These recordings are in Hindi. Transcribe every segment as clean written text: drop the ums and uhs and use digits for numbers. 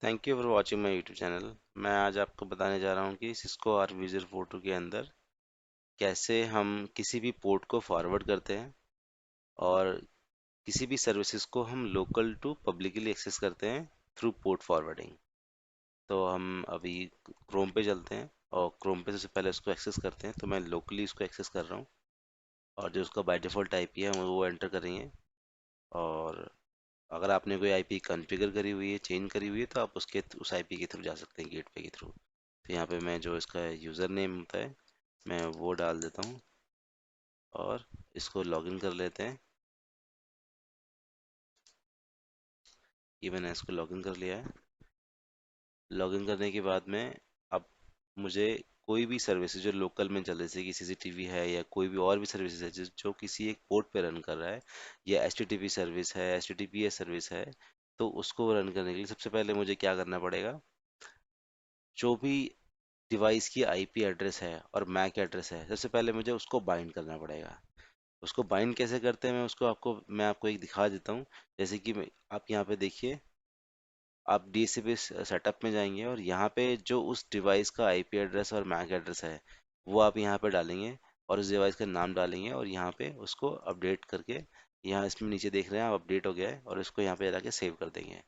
Thank you for watching my YouTube channel. मैं आज आपको बताने जा रहा हूँ कि सिस्को आर विजर फोटो के अंदर कैसे हम किसी भी पोर्ट को फॉरवर्ड करते हैं और किसी भी सर्विसेज को हम लोकल टू पब्लिकली एक्सेस करते हैं थ्रू पोर्ट फॉरवर्डिंग। तो हम अभी क्रोम पे चलते हैं और क्रोम पे सबसे पहले उसको एक्सेस करते हैं। तो मैं लोकली इसको एक्सेस कर रहा हूँ और जो उसका बाय डिफ़ॉल्ट आईपी है वो एंटर करेंगे। और अगर आपने कोई आईपी कॉन्फ़िगर करी हुई है, चेंज करी हुई है, तो आप उसके उस आईपी के थ्रू जा सकते हैं, गेटवे के थ्रू। तो यहाँ पे मैं जो इसका यूज़र नेम होता है मैं वो डाल देता हूँ और इसको लॉगिन कर लेते हैं। ये मैंने इसको लॉगिन कर लिया है। लॉगिन करने के बाद में अब मुझे कोई भी सर्विस जो लोकल में चल रही है, जैसे कि सीसीटीवी है या कोई भी और भी सर्विसेज है जो किसी एक पोर्ट पे रन कर रहा है, या एचटीटीपी सर्विस है, एचटीटीपीएस सर्विस है, तो उसको रन करने के लिए सबसे पहले मुझे क्या करना पड़ेगा। जो भी डिवाइस की आईपी एड्रेस है और मैक एड्रेस है, सबसे पहले मुझे उसको बाइंड करना पड़ेगा। उसको बाइंड कैसे करते हैं मैं आपको एक दिखा देता हूँ। जैसे कि आप यहाँ पे देखिए, आप डीएचसीपी सेटअप में जाएंगे और यहाँ पे जो उस डिवाइस का आईपी एड्रेस और मैक एड्रेस है वो आप यहाँ पे डालेंगे और उस डिवाइस का नाम डालेंगे और यहाँ पे उसको अपडेट करके, यहाँ इसमें नीचे देख रहे हैं आप अपडेट हो गया है, और इसको यहाँ पे जाके सेव कर देंगे।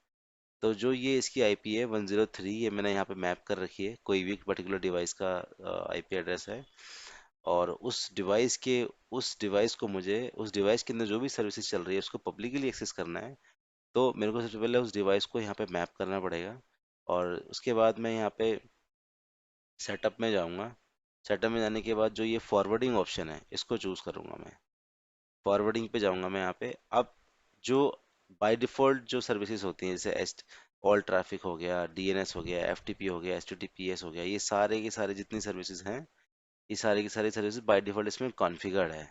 तो जो ये इसकी आईपी है 103, ये मैंने यहाँ पे मैप कर रखी है, कोई भी पर्टिकुलर डिवाइस का आईपी एड्रेस है। और उस डिवाइस को मुझे उस डिवाइस के अंदर जो भी सर्विसेज चल रही है उसको पब्लिकली एक्सेस करना है। तो मेरे को सबसे पहले उस डिवाइस को यहाँ पे मैप करना पड़ेगा और उसके बाद मैं यहाँ पे सेटअप में जाऊँगा। सेटअप में जाने के बाद जो ये फॉरवर्डिंग ऑप्शन है इसको चूज़ करूँगा मैं। फॉरवर्डिंग पे जाऊँगा मैं यहाँ पे। अब जो बाय डिफ़ॉल्ट जो सर्विसेज होती हैं, जैसे एस ऑल ट्रैफिक हो गया, डीएनएस हो गया, एफटीपी हो गया, एचटीटीपीएस हो गया, ये सारे के सारे जितनी सर्विसेज हैं, ये सारी की सारी सर्विसेज बाय डिफ़ॉल्ट इसमें कॉन्फ़िगर्ड है।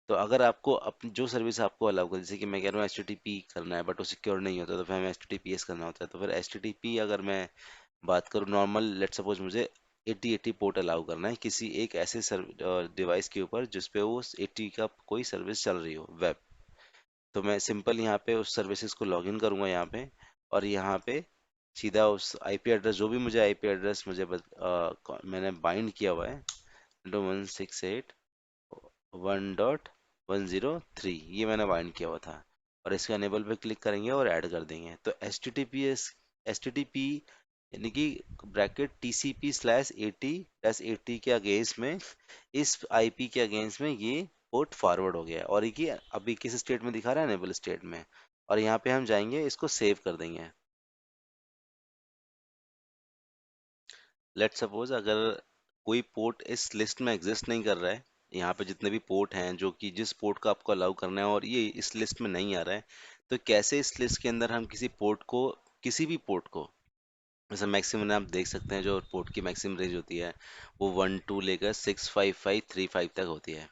तो अगर आपको अपनी जो सर्विस आपको अलाउ कर, जैसे कि मैं कह रहा हूँ एचटीटीपी करना है बट वो सिक्योर नहीं होता, तो फिर हमें एचटीटीपीएस करना होता है। तो फिर एचटीटीपी अगर मैं बात करूँ नॉर्मल, लेट सपोज मुझे 80 पोर्ट अलाउ करना है किसी एक ऐसे डिवाइस के ऊपर जिसपे वो 80 का कोई सर्विस चल रही हो वेब। तो मैं सिंपल यहाँ पे उस सर्विसेज को लॉगिन करूँगा यहाँ पे, और यहाँ पे सीधा उस आईपी एड्रेस, जो भी मुझे आईपी एड्रेस मैंने बाइंड किया हुआ है, 168.1.103, ये मैंने बाइंड किया हुआ था, और इसके अनेबल पे क्लिक करेंगे और ऐड कर देंगे। तो एच टी टी पी यानी कि ब्रैकेट TCP/80-80 के अगेंस्ट में, इस आईपी के अगेंस्ट में ये पोर्ट फॉरवर्ड हो गया है, और ये अभी किस स्टेट में दिखा रहा है, अनेबल स्टेट में। और यहाँ पे हम जाएंगे, इसको सेव कर देंगे। लेट सपोज अगर कोई पोर्ट इस लिस्ट में एग्जिस्ट नहीं कर रहा है, यहाँ पे जितने भी पोर्ट हैं जो कि जिस पोर्ट को आपको अलाउ करना है और ये इस लिस्ट में नहीं आ रहा है, तो कैसे इस लिस्ट के अंदर हम किसी भी पोर्ट को, जैसे मैक्सिमम आप देख सकते हैं जो पोर्ट की मैक्सिमम रेंज होती है वो 1 2 लेकर 65535 तक होती है।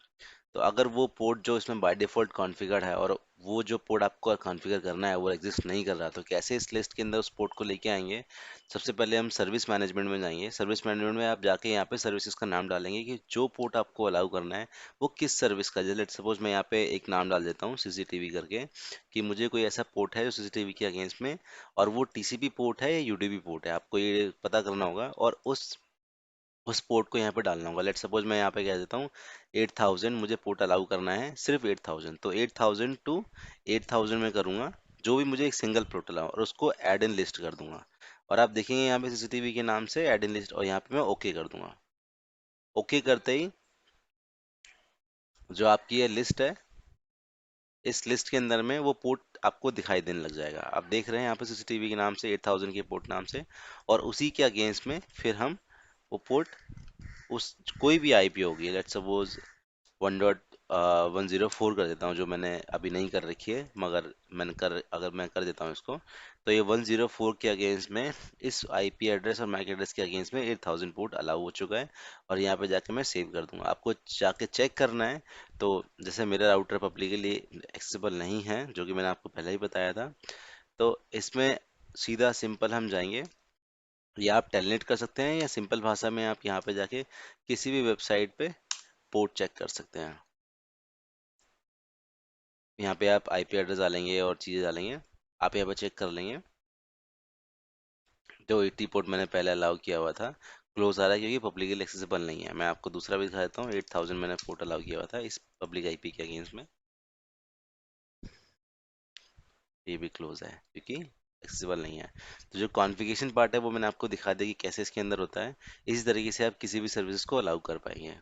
तो अगर वो पोर्ट जो इसमें बाय डिफ़ॉल्ट कॉन्फ़िगर्ड है और वो जो पोर्ट आपको कॉन्फ़िगर करना है वो एग्जिस्ट नहीं कर रहा, तो कैसे इस लिस्ट के अंदर उस पोर्ट को लेके आएंगे। सबसे पहले हम सर्विस मैनेजमेंट में जाएंगे। सर्विस मैनेजमेंट में आप जाके यहाँ पे सर्विसेज का नाम डालेंगे कि जो पोर्ट आपको अलाउ करना है वो किस सर्विस का। जैसे लेट सपोज मैं यहाँ पे एक नाम डाल देता हूँ सीसीटीवी करके, कि मुझे कोई ऐसा पोर्ट है जो सीसीटीवी के अगेंस्ट में, और वो टीसीपी पोर्ट है या यूडीपी पोर्ट है, आपको ये पता करना होगा, और उस पोर्ट को यहाँ पे डालना होगा। लेट सपोज मैं यहाँ पे कह देता हूँ 8000 मुझे पोर्ट अलाउ करना है, सिर्फ 8000, तो 8000 टू 8000 में करूँगा जो भी मुझे एक सिंगल पोर्ट अलाउ, और उसको ऐड इन लिस्ट कर दूंगा। और आप देखेंगे यहाँ पे सीसीटीवी के नाम से ऐड इन लिस्ट, और यहाँ पे मैं ओके कर दूंगा। ओके करते ही जो आपकी ये लिस्ट है, इस लिस्ट के अंदर में वो पोर्ट आपको दिखाई देने लग जाएगा। आप देख रहे हैं यहाँ पे सीसीटीवी के नाम से 8000 के पोर्ट नाम से, और उसी के अगेंस्ट में फिर हम वो पोर्ट, उस कोई भी आईपी होगी, लेट सपोज 1.104 कर देता हूँ, जो मैंने अभी नहीं कर रखी है, मगर अगर मैं कर देता हूँ इसको, तो ये 104 के अगेंस्ट में, इस आईपी एड्रेस और मैक एड्रेस के अगेंस्ट में 8000 पोर्ट अलाउ हो चुका है। और यहाँ पे जाके मैं सेव कर दूंगा। आपको जाके चेक करना है, तो जैसे मेरा राउटर पब्लिकली एक्सेसिबल नहीं है, जो कि मैंने आपको पहले ही बताया था, तो इसमें सीधा सिंपल हम जाएंगे, या आप टेलनेट कर सकते हैं, या सिंपल भाषा में आप यहाँ पे जाके किसी भी वेबसाइट पे पोर्ट चेक कर सकते हैं। यहाँ पे आप आईपी एड्रेस डालेंगे और चीज़ें डालेंगे, आप यहाँ पे चेक कर लेंगे। जो 80 पोर्ट मैंने पहले अलाउ किया हुआ था क्लोज आ रहा है क्योंकि पब्लिकली एक्सेसिबल नहीं है। मैं आपको दूसरा भी दिखा देता हूँ। 8000 मैंने पोर्ट अलाउ किया हुआ था इस पब्लिक आईपी के अगेंस्ट में। ये भी क्लोज है क्योंकि एक्सेसिबल नहीं है। तो जो कॉन्फ़िगरेशन पार्ट है वो मैंने आपको दिखा दिया कि कैसे इसके अंदर होता है। इसी तरीके से आप किसी भी सर्विस को अलाउ कर पाएंगे।